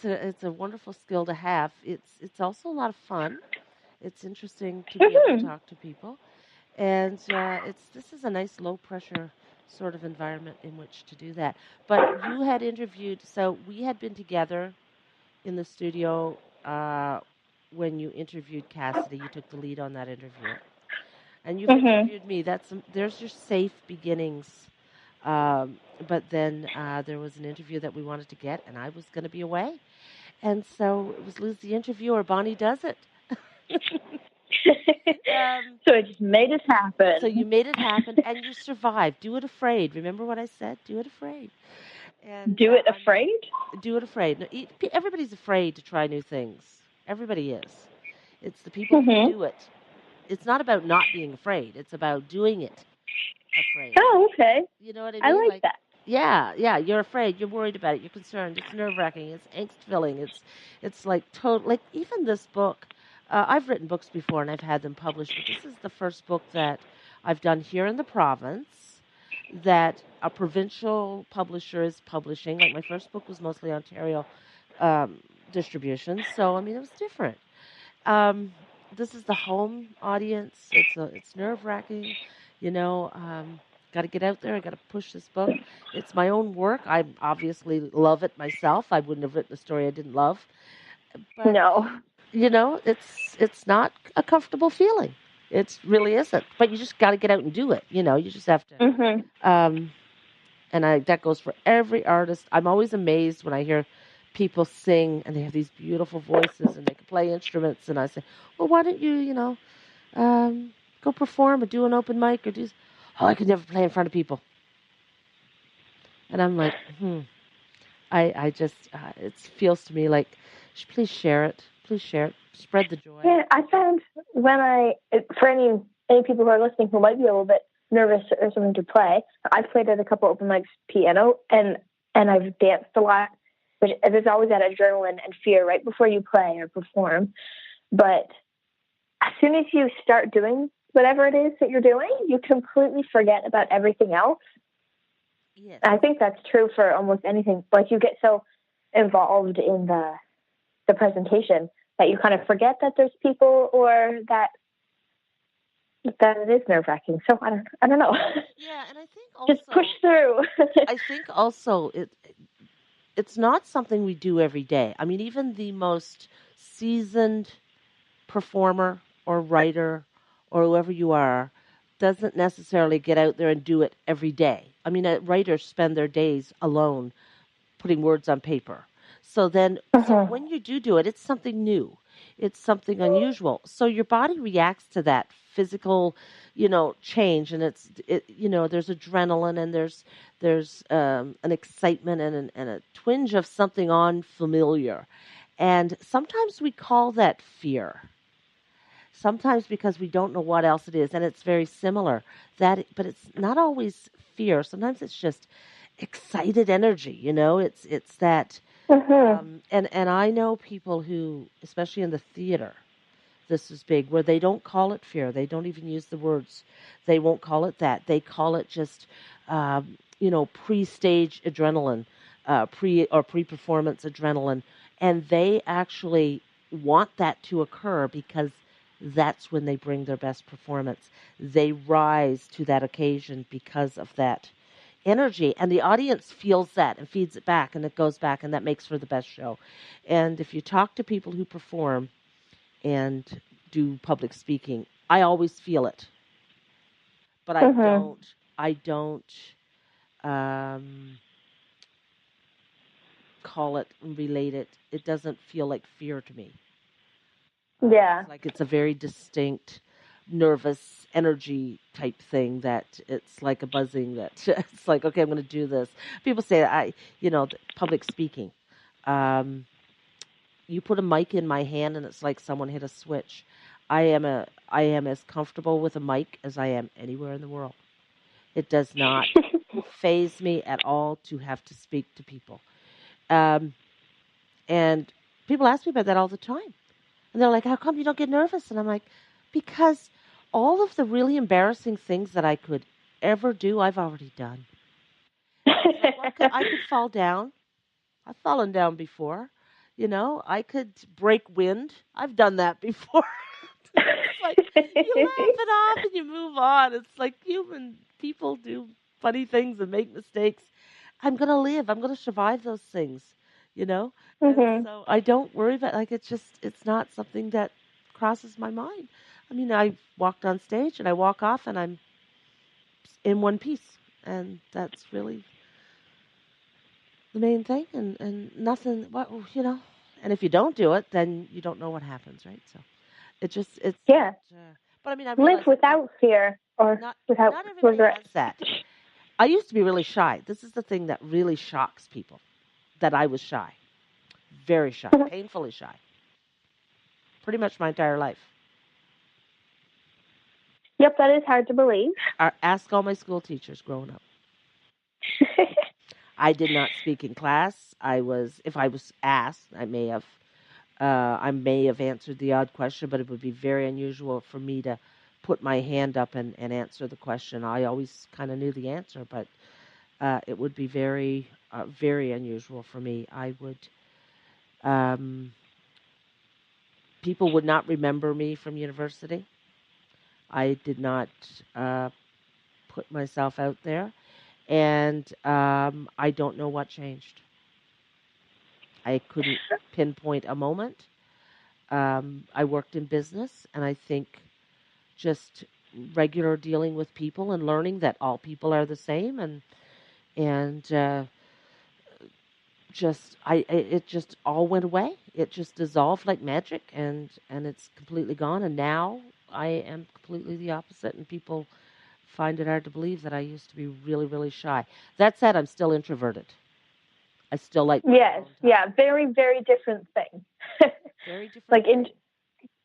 it's a wonderful skill to have. It's also a lot of fun. It's interesting to be able to talk to people, and this is a nice low pressure sort of environment in which to do that. But you had interviewed, so we had been together in the studio when you interviewed Cassidy. You took the lead on that interview, and you've Mhm. interviewed me. There's your safe beginnings. But then there was an interview that we wanted to get, and I was going to be away, and so it was lose the interview or Bonnie does it. So it just made it So you happen. made it happen, and you survived. Do it afraid. Remember what I said? Do it afraid. And Do it afraid? do it afraid. No, everybody's afraid to try new things. Everybody is. It's the people who Mhm. do it. It's not about not being afraid. It's about doing it afraid. Oh, okay. You know what I I mean? like Like, that. yeah. You're afraid. You're worried about it. You're concerned. It's nerve wracking. It's angst filling. It's like total. Like even this book. I've written books before and I've had them published, but this is the first book that I've done here in the province that a provincial publisher is publishing. Like my first book was mostly Ontario um, distribution, so I mean it was different. This is the home audience. It's nerve wracking, you know. Got to get out there. I got to push this book. It's my own work. I obviously love it myself. I wouldn't have written a story I didn't love. But No. you know, it's not a comfortable feeling. It really isn't. But you just got to get out and do it. You know, you just have Mhm. to. And that goes for every artist. I'm always amazed when I hear people sing and they have these beautiful voices and they can play instruments. And I say, well, why don't you, go perform or do an open mic or do? Oh, I could never play in front of people. And I'm like, I just, it feels to me like, please share it. Please share it. Spread the joy. Yeah, I found when for any people who are listening who might be a little bit nervous or something to play, I've played at a couple open mics piano and I've danced a lot, which there's always that adrenaline and fear right before you play or perform. But as soon as you start doing whatever it is that you're doing, you completely forget about everything else. Yes. And I think that's true for almost anything. Like you get so involved in the presentation that you kind of forget that there's people or that it is nerve wracking. So I don't know. Yeah, and I think Just push also, through. it's not something we do every day. I mean, even the most seasoned performer or writer or whoever you are doesn't necessarily get out there and do it every day. I mean, writers spend their days alone putting words on paper. So Uh-huh. when you do it, it's something new. It's something unusual. So your body reacts to that physical, change, and there's adrenaline and there's an excitement and a twinge of something unfamiliar, and sometimes we call that fear. Sometimes because we don't know what else it is, and it's very similar. But it's not always fear. Sometimes it's just excited energy. It's that. Uh-huh. And I know people who, especially in the theater, this is big, where they don't call it fear. They don't even use the words. They won't call it that. They call it just, pre-stage adrenaline, pre-performance adrenaline, and they actually want that to occur because that's when they bring their best performance. They rise to that occasion because of that energy, and the audience feels that and feeds it back, and it goes back, and that makes for the best show. And if you talk to people who perform and do public speaking, I always feel it, but I Uh-huh. don't um, call it and relate it. It doesn't feel like fear to me. Yeah. It's like it's a very distinct nervous energy type thing that it's like a buzzing that it's like, okay, I'm going to do this. People say public speaking. Um, you put a mic in my hand and it's like someone hit a switch. I am as comfortable with a mic as I am anywhere in the world. It does not phase me at all to have to speak to people. Um, and people ask me about that all the time. And they're like, how come you don't get nervous? And I'm like, because all of the really embarrassing things that I could ever do, I've already done. It's like, I could fall down. I've fallen down before. I could break wind. I've done that before. It's like you laugh it off and you move on. It's like human people do funny things and make mistakes. I'm going to live. I'm going to survive those things, you know? And Mhm. so I don't worry about like it's not something that crosses my mind. I mean, I walked on stage and I walk off and I'm in one piece. And that's really the main thing and nothing and if you don't do it, then you don't know what happens, right? So it's not Yeah. but I mean, I Live realize that without fear or without not everybody regret. has that. I used to be really shy. This is the thing that really shocks people, that I was shy. Very shy, painfully shy. Pretty much my entire life. Yep, that is hard to believe. Ask all my school teachers growing up. I did not speak in class. If I was asked, I may have answered the odd question, but it would be very unusual for me to put my hand up and answer the question. I always kind of knew the answer, but it would be very unusual for me. Um, People would not remember me from university. I did not uh, put myself out there, and I don't know what changed. I couldn't pinpoint a moment. I worked in business, and I think just regular dealing with people and learning that all people are the same, and it just all went away. It just dissolved like magic, and it's completely gone. And now I am completely the opposite, and people find it hard to believe that I used to be really, really shy. That said, I'm still introverted. I still like my Yes, alone time. yeah, very, very different thing. Very different Like thing.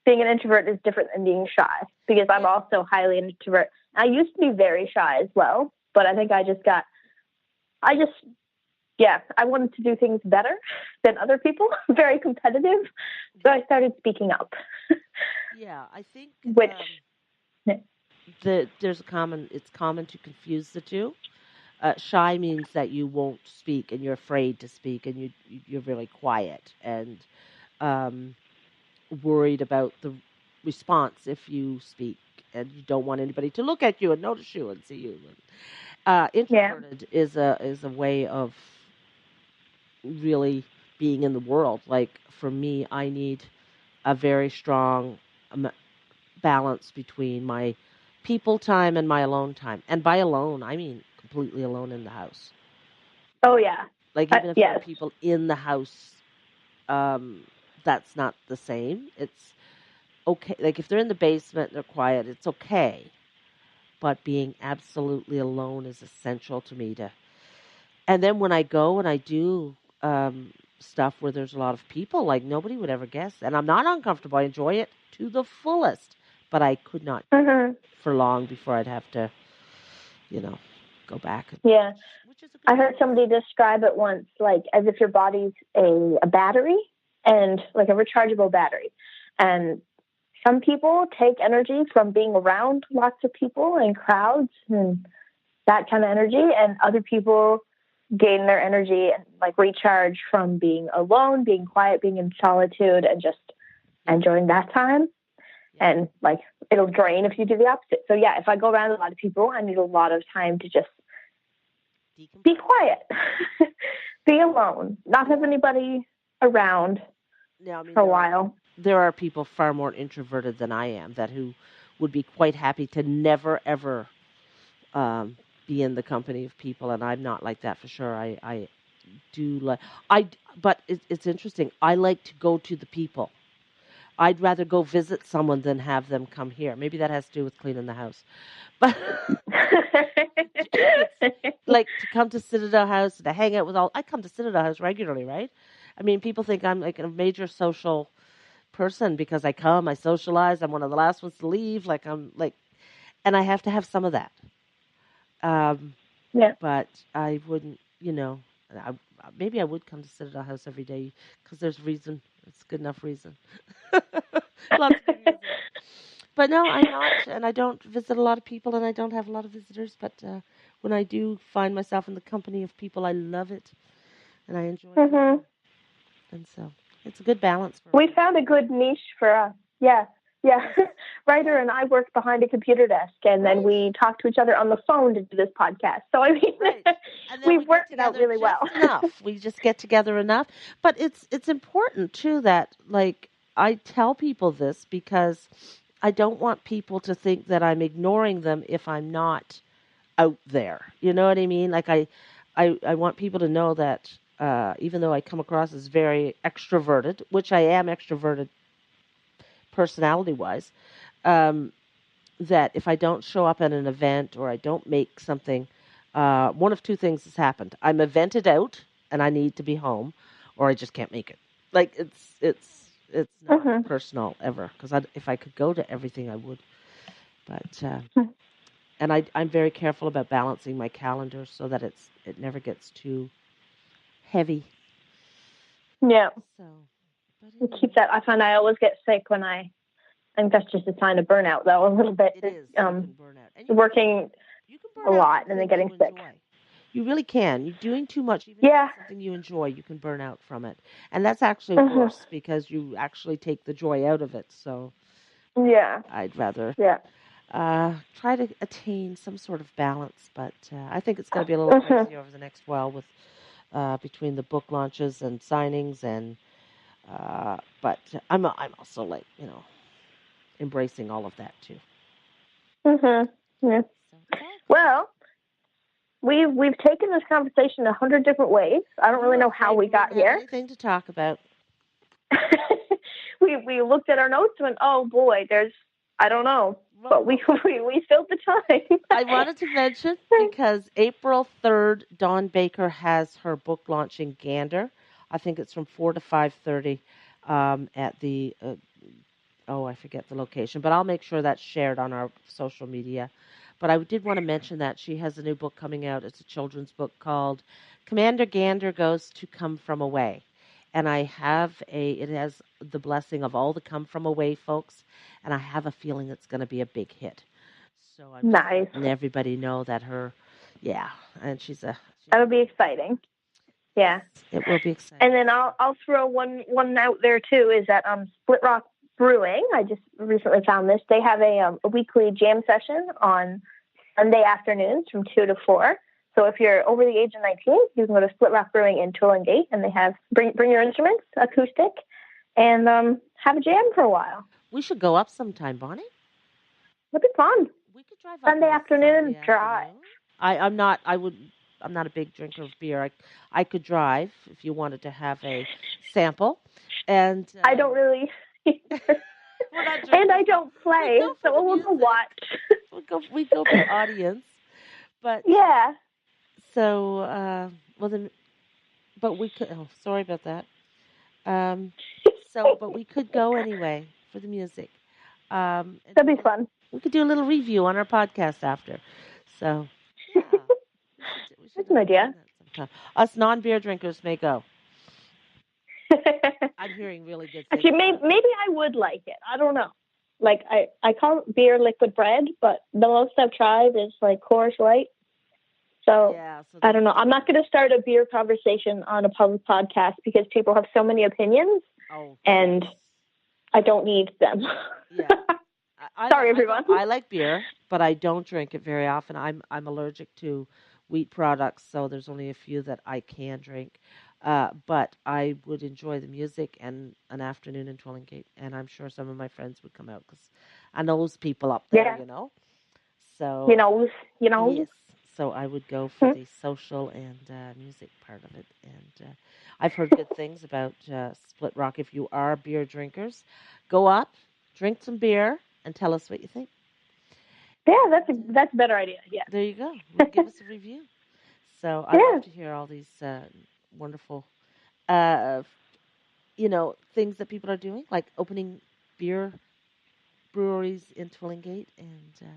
being an introvert is different than being shy because I'm Yeah. also highly an introvert. I used to be very shy as well, but I think I just, yeah, I wanted to do things better than other people, very competitive. So I started speaking up, Yeah, I think which, it's common to confuse the two. Shy means that you won't speak and you're afraid to speak and you're really quiet and um, worried about the response if you speak and you don't want anybody to look at you and notice you and see you. yeah. Introverted is a way of really being in the world. Like for me, I need a very strong um, balance between my people time and my alone time. And by alone, I mean completely alone in the house. Oh, yeah. Like even if there are Yes. people in the house, um, that's not the same. It's okay. Like if they're in the basement, they're quiet. It's okay. But being absolutely alone is essential to me to. And then when I go and I do stuff where there's a lot of people, like nobody would ever guess, and I'm not uncomfortable. I enjoy it to the fullest. But I could not do it Mm-hmm. for long before I'd have to, you know, go back, Yeah. which is a I good heard balance. somebody describe it once, like as if your body's a battery and like a rechargeable battery. And some people take energy from being around lots of people and crowds and that kind of energy, and other people gain their energy and like recharge from being alone, being quiet, being in solitude, and just Yeah, enjoying that time. yeah. And like it'll drain if you do the opposite. So yeah, if I go around a lot of people, I need a lot of time to just be Decompress. quiet, be alone, not have Yeah. anybody around Now, I mean, for a while. there are people far more introverted than I am that who would be quite happy to never ever um, be in the company of people, and I'm not like that for sure. I do like I, but it's interesting. I like to go to the people. I'd rather go visit someone than have them come here. Maybe that has to do with cleaning the house, but it's like to come to Citadel House to hang out with all. I come to Citadel House regularly, right? I mean, people think I'm like a major social person because I come, I socialize. I'm one of the last ones to leave. Like I'm like, and I have to have some of that. Um, Yeah. but I wouldn't, I, maybe I would come to Citadel House every day because there's reason. It's good enough reason. Lots of good reason. But no, I'm not, and I don't visit a lot of people, and I don't have a lot of visitors. But when I do find myself in the company of people, I love it, and I enjoy being hmm there. And so. It's a good balance for We me. found a good niche for us. Yeah. Yeah. Yes. Ryder Yeah. and I worked behind a computer desk, and then Right. we talked to each other on the phone to do this podcast. So, I mean, Right. And then we we've get worked it out together really well. just enough. We just get together enough. But it's important too that like I tell people this because I don't want people to think that I'm ignoring them if I'm not out there. You know what I mean? Like I want people to know that even though I come across as very extroverted, which I am extroverted personality wise, um, that if I don't show up at an event or I don't make something, one of two things has happened. I'm evented out and I need to be home, or I just can't make it. Like it's not Mm-hmm. personal ever because if I could go to everything, I would. But and I'm very careful about balancing my calendar so that it never gets too heavy. Yeah. So, but Keep anyway, that. I find I always get sick when I think that's just a sign of burnout, though, a little bit. it is. You can burn out, and Working you can a burn out lot from and then things getting you sick. enjoy. You really can. You're doing too much, even if Yeah. it's something you enjoy, you can burn out from it, and that's actually Mm-hmm. worse because you actually take the joy out of it. So Yeah. I'd rather Yeah. try to attain some sort of balance, but I think it's going to be a little Mm-hmm. crazy over the next while with between the book launches and signings and but I'm also like embracing all of that too. Mm-hmm. Yeah. So it's all good. Well, we've taken this conversation 100 different ways. I don't We really were know how afraid we we wouldn't got have here. anything to talk about. We looked at our notes and went, oh boy, there's I don't know, Well, but we we filled the time. I wanted to mention because April 3rd, Dawn Baker has her book launch in Gander. I think it's from 4 to 5:30 at the oh, I forget the location, but I'll make sure that's shared on our social media. But I did want to mention that she has a new book coming out. It's a children's book called Commander Gander Goes to Come From Away. And it has the blessing of all the come from away folks, and I have a feeling it's going to be a big hit. So I'm just Nice. letting everybody know that yeah, and she's a That'll be wonderful. exciting. Yes, Yeah. it will be exciting. And then I'll throw one out there too. Is that Split Rock Brewing? I just recently found this. They have a weekly jam session on Sunday afternoons from 2 to 4. So if you're over the age of 19, you can go to Split Rock Brewing in Gate, and they have bring your instruments, acoustic, and have a jam for a while. We should go up sometime, Bonnie. It'll be fun. We could drive up Sunday on a Sunday afternoon drive. afternoon. I'm not a big drinker of beer. I could drive if you wanted to have a sample. And I don't really, we're not and I drinkers, so don't we play, go for the so we'll go music. watch. We go be audience. But Yeah. so well then but we could sorry about that. Um but we could go anyway for the music. And That'll do be fun. we could do a little review on our podcast after. So, yeah, we should That's an plan idea. that sometime. Us non-beer drinkers may go. I'm hearing really good things Actually, about it. maybe I would like it. I don't know. Like I call beer liquid bread, but the most I've tried is like Coors Light. So Yeah, so I that's don't know. I'm not different. going to start a beer conversation on a public podcast because people have so many opinions, Oh, yes. and I don't need them. Yeah. I Sorry, I don't everyone. I like beer, but I don't drink it very often. I'm allergic to wheat products, so there's only a few that I can drink. But I would enjoy the music and an afternoon in Twillingate, and I'm sure some of my friends would come out because I know those people up there, Yeah, you know. So you know, you know. yes, so I would go for the social and music part of it, and I've heard good things about Split Rock. If you are beer drinkers, go up, drink some beer, and tell us what you think. Yeah, And that's a better idea. Yeah. there you go. Give us a review. So I love Yeah. to hear all these wonderful, things that people are doing, like opening beer breweries in Twillingate and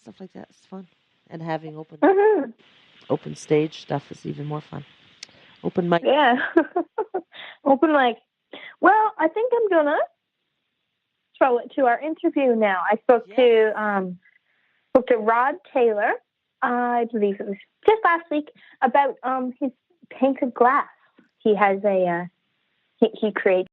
stuff like that. It's fun, and having Mm-hmm. open stage stuff is even more fun. Open mic. Yeah. Open mic. Well, I think I'm gonna throw it to our interview now. I Yes. spoke to Rod Taylor. I believe it was just last week about his painted glass. He has he creates